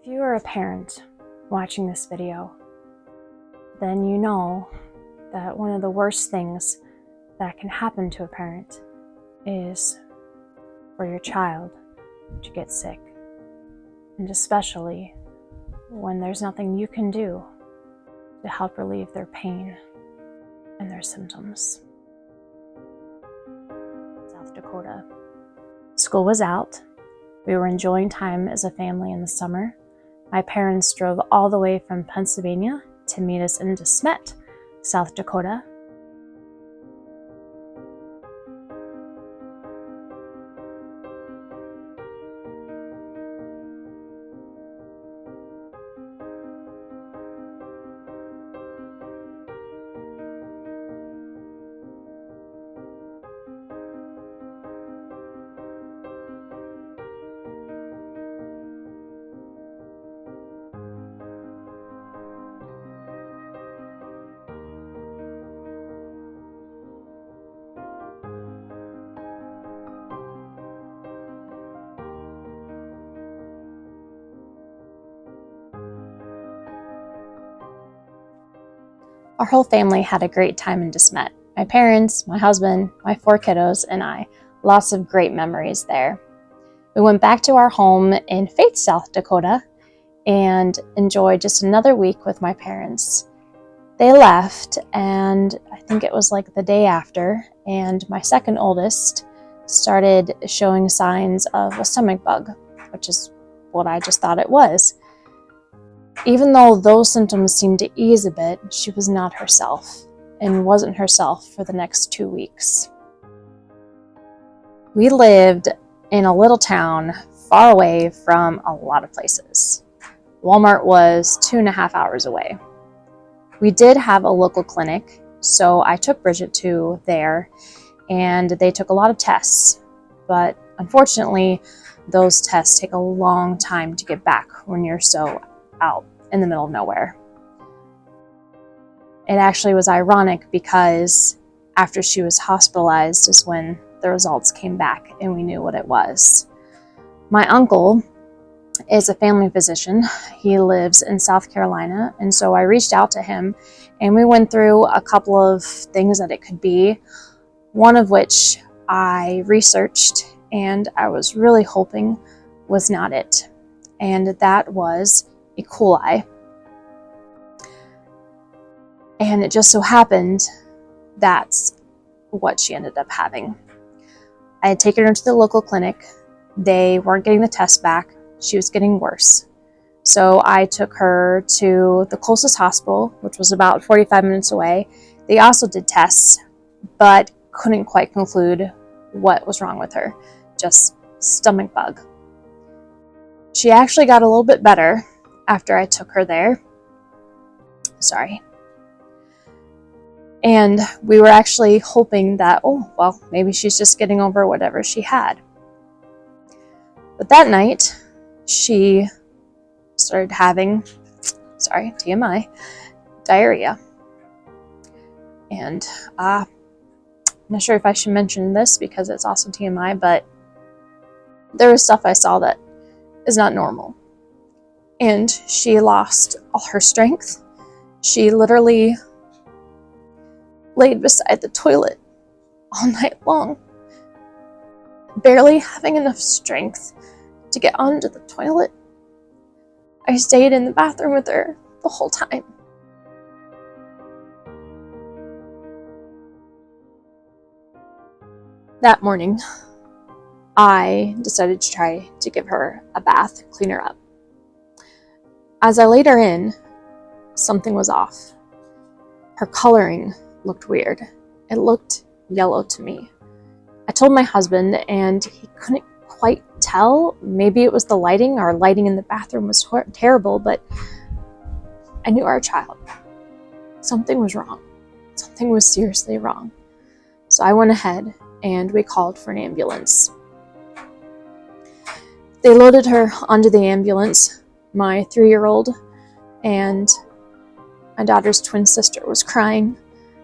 If you are a parent watching this video, then you know that one of the worst things that can happen to a parent is for your child to get sick, and especially when there's nothing you can do to help relieve their pain and their symptoms. South Dakota. School was out. We were enjoying time as a family in the summer. My parents drove all the way from Pennsylvania to meet us in De Smet, South Dakota. Our whole family had a great time in De Smet. My parents, my husband, my 4 kiddos, and I. Lots of great memories there. We went back to our home in Faith, South Dakota, and enjoyed just another week with my parents. They left, and I think it was like the day after, and my second oldest started showing signs of a stomach bug, which is what I just thought it was. Even though those symptoms seemed to ease a bit, she was not herself, and wasn't herself for the next 2 weeks. We lived in a little town far away from a lot of places. Walmart was 2.5 hours away. We did have a local clinic, so I took Bridget to there, and they took a lot of tests. But unfortunately, those tests take a long time to get back when you're so out in the middle of nowhere. It actually was ironic because after she was hospitalized is when the results came back and we knew what it was. My uncle is a family physician. He lives in South Carolina, and so I reached out to him and we went through a couple of things that it could be, one of which I researched and I was really hoping was not it, and that was E.Coli. And it just so happened that's what she ended up having. I had taken her to the local clinic. They weren't getting the test back. She was getting worse. So I took her to the closest hospital, which was about 45 minutes away. They also did tests, but couldn't quite conclude what was wrong with her. Just stomach bug. She actually got a little bit better after I took her there. And we were actually hoping that, oh, well, maybe she's just getting over whatever she had. But that night, she started having, TMI, diarrhea. And I'm not sure if I should mention this because it's also TMI, but there was stuff I saw that is not normal. And she lost all her strength. She literally laid beside the toilet all night long, barely having enough strength to get onto the toilet. I stayed in the bathroom with her the whole time. That morning, I decided to try to give her a bath, clean her up. As I laid her in, something was off. Her coloring looked weird. It looked yellow to me. I told my husband and he couldn't quite tell. Maybe it was the lighting. Our lighting in the bathroom was terrible, but I knew our child. Something was wrong. Something was seriously wrong. So I went ahead and we called for an ambulance. They loaded her onto the ambulance. My 3-year-old and my daughter's twin sister was crying.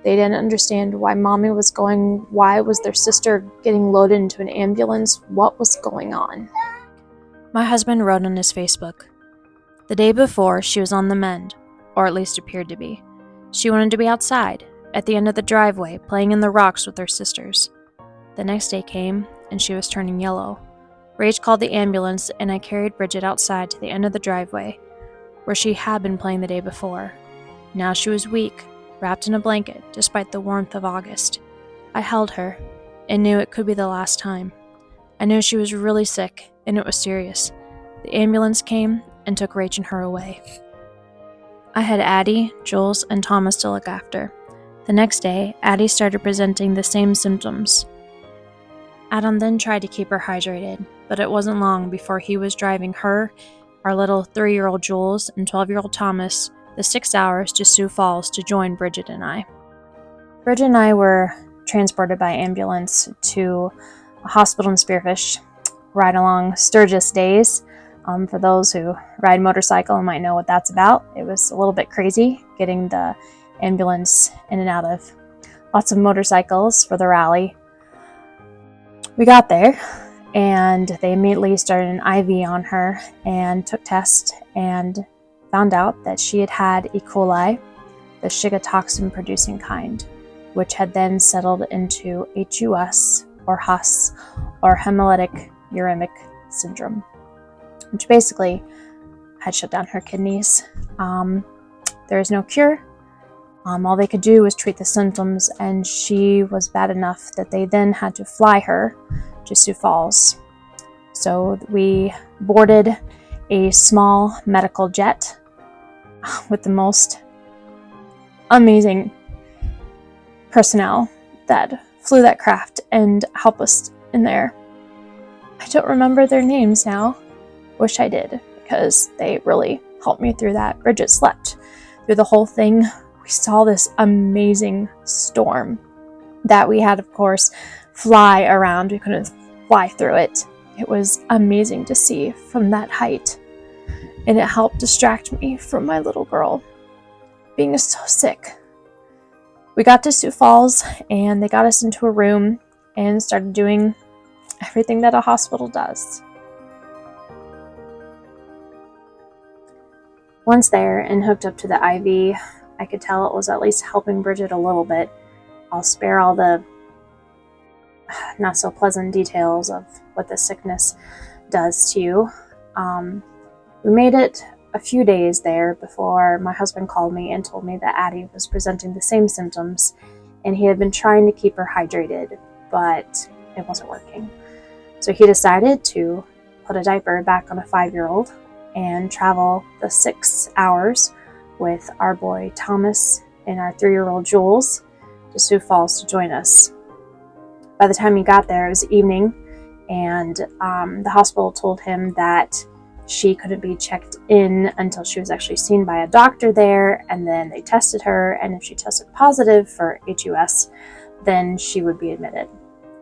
They didn't understand why mommy was going, why was their sister getting loaded into an ambulance, what was going on. My husband wrote on his Facebook, The day before, she was on the mend, or at least appeared to be. She wanted to be outside, at the end of the driveway, playing in the rocks with her sisters. The next day came, and she was turning yellow. Rage called the ambulance, and I carried Bridget outside to the end of the driveway, where she had been playing the day before. Now she was weak, wrapped in a blanket, despite the warmth of August. I held her, and knew it could be the last time. I knew she was really sick, and it was serious. The ambulance came and took Rach and her away. I had Addie, Jules, and Thomas to look after. The next day, Addie started presenting the same symptoms. Adam then tried to keep her hydrated, but it wasn't long before he was driving her, our little 3-year-old Jules, and 12-year-old Thomas the 6 hours to Sioux Falls to join Bridget and I. Bridget and I were transported by ambulance to a hospital in Spearfish, right along Sturgis Days. For those who ride motorcycle and might know what that's about, it was a little bit crazy getting the ambulance in and out of lots of motorcycles for the rally. We got there, and they immediately started an IV on her and took tests and found out that she had had E.Coli, the shiga-toxin producing kind, which had then settled into HUS, or HUS, or hemolytic uremic syndrome, which basically had shut down her kidneys. There is no cure. All they could do was treat the symptoms, and she was bad enough that they then had to fly her to Sioux Falls. So we boarded a small medical jet with the most amazing personnel that flew that craft and helped us in there. I don't remember their names now. Wish I did, because they really helped me through that. Bridget slept through the whole thing. We saw this amazing storm that we had, of course, fly around. We couldn't fly through it. It was amazing to see from that height, and it helped distract me from my little girl being so sick. We got to Sioux Falls, and they got us into a room and started doing everything that a hospital does. Once there and hooked up to the IV, I could tell it was at least helping Bridget a little bit. I'll spare all the not so pleasant details of what the sickness does to you. We made it a few days there before my husband called me and told me that Addie was presenting the same symptoms, and he had been trying to keep her hydrated, but it wasn't working. So he decided to put a diaper back on a 5-year-old and travel the 6 hours with our boy Thomas and our 3-year-old Jules to Sioux Falls to join us. By the time he got there, it was evening, and the hospital told him that she couldn't be checked in until she was actually seen by a doctor there, and then they tested her, and if she tested positive for HUS, then she would be admitted.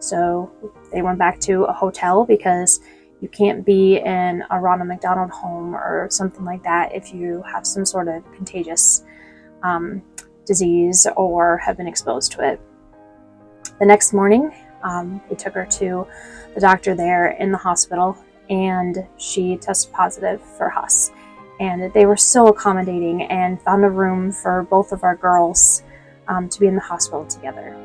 So they went back to a hotel, because you can't be in a Ronald McDonald home or something like that if you have some sort of contagious disease or have been exposed to it. The next morning, we took her to the doctor there in the hospital, and she tested positive for HUS. And they were so accommodating and found a room for both of our girls to be in the hospital together.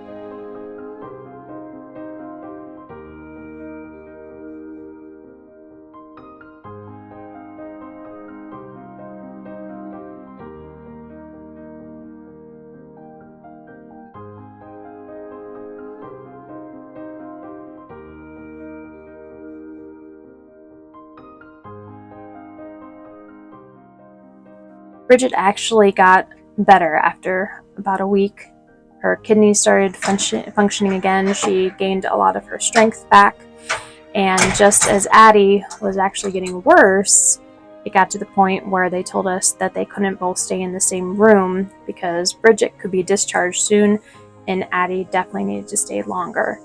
Bridget actually got better after about a week. Her kidneys started functioning again. She gained a lot of her strength back. And just as Addie was actually getting worse, it got to the point where they told us that they couldn't both stay in the same room because Bridget could be discharged soon, and Addie definitely needed to stay longer.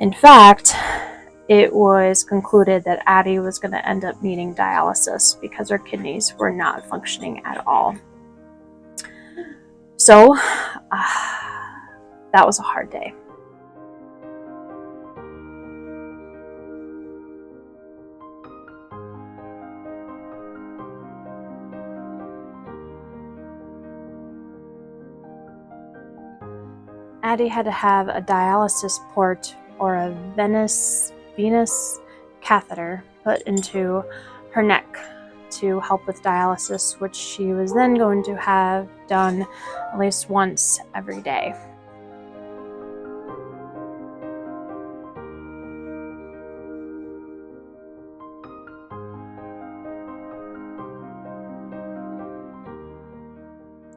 In fact, it was concluded that Addie was going to end up needing dialysis because her kidneys were not functioning at all. So, that was a hard day. Addie had to have a dialysis port or a venous catheter put into her neck to help with dialysis, which she was then going to have done at least once every day.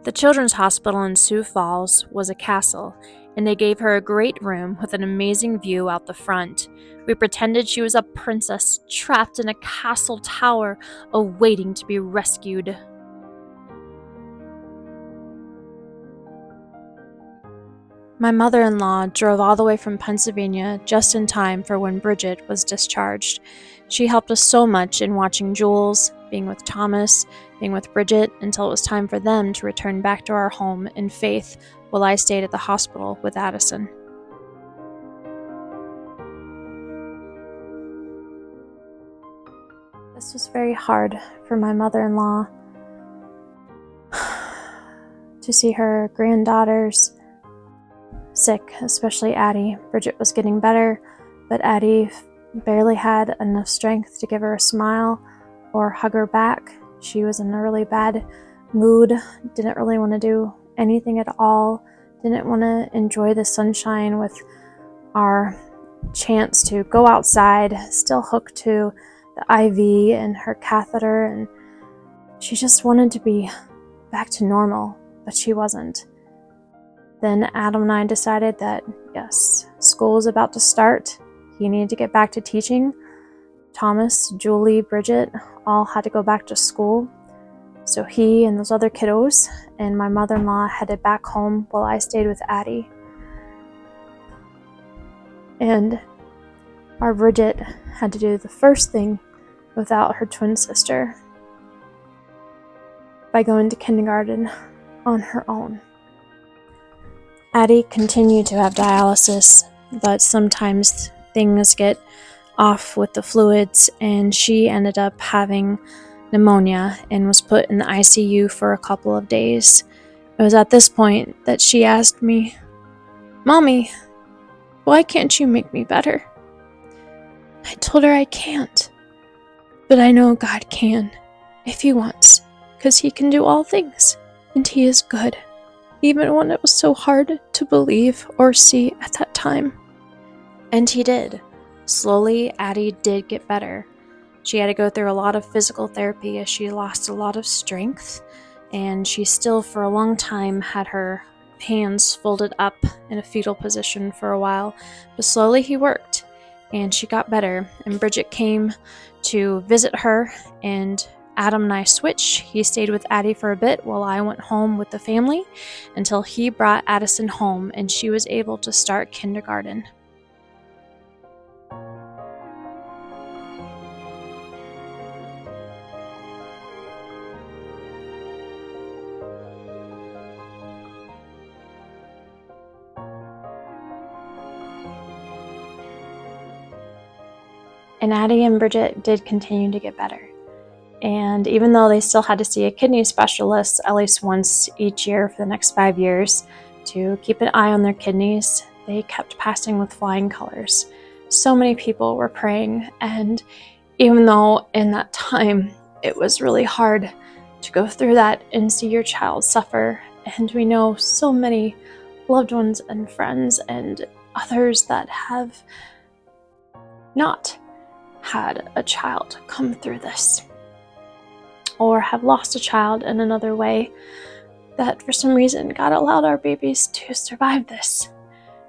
The Children's Hospital in Sioux Falls was a castle, and they gave her a great room with an amazing view out the front. We pretended she was a princess trapped in a castle tower, awaiting to be rescued. My mother-in-law drove all the way from Pennsylvania just in time for when Bridget was discharged. She helped us so much in watching Jules, being with Thomas, being with Bridget, until it was time for them to return back to our home in Faith while I stayed at the hospital with Addison. This was very hard for my mother-in-law to see her granddaughters sick, especially Addie. Bridget was getting better, but Addie barely had enough strength to give her a smile or hug her back. She was in a really bad mood, didn't really want to do anything at all, didn't want to enjoy the sunshine with our chance to go outside, still hooked to the IV and her catheter, and she just wanted to be back to normal, but she wasn't. Then Adam and I decided that, yes, school was about to start. He needed to get back to teaching. Thomas, Julie, Bridget all had to go back to school. So he and those other kiddos and my mother-in-law headed back home while I stayed with Addie. And our Bridget had to do the first thing without her twin sister by going to kindergarten on her own. Addie continued to have dialysis, but sometimes things get off with the fluids, and she ended up having pneumonia and was put in the ICU for a couple of days. It was at this point that she asked me, "Mommy, why can't you make me better?" I told her I can't, but I know God can if He wants, because He can do all things, and He is good, even when it was so hard to believe or see at that time. And He did. Slowly, Addie did get better. She had to go through a lot of physical therapy as she lost a lot of strength, and she still for a long time had her hands folded up in a fetal position for a while, but slowly he worked, and she got better, and Bridget came to visit her, and Adam and I switched. He stayed with Addie for a bit while I went home with the family until he brought Addison home and she was able to start kindergarten. And Addie and Bridget did continue to get better. And even though they still had to see a kidney specialist at least once each year for the next 5 years to keep an eye on their kidneys, they kept passing with flying colors. So many people were praying, and even though in that time it was really hard to go through that and see your child suffer, and we know so many loved ones and friends and others that have not had a child come through this, or have lost a child in another way, that for some reason God allowed our babies to survive this.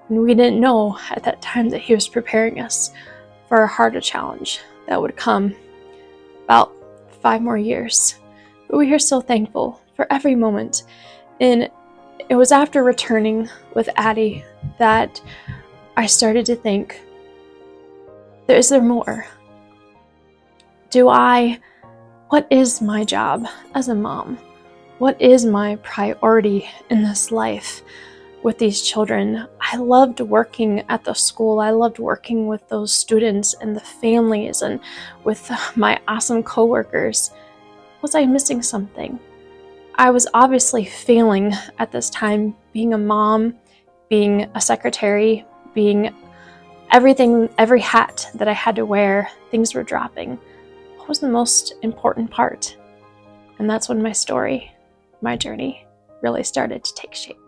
And we didn't know at that time that He was preparing us for a harder challenge that would come about 5 more years. But we are so thankful for every moment. And it was after returning with Addie that I started to think, is there more? What is my job as a mom? What is my priority in this life with these children? I loved working at the school. I loved working with those students and the families and with my awesome coworkers. Was I missing something? I was obviously failing at this time being a mom being a secretary, being everything, every hat that I had to wear, things were dropping. What was the most important part? And that's when my story, my journey, really started to take shape.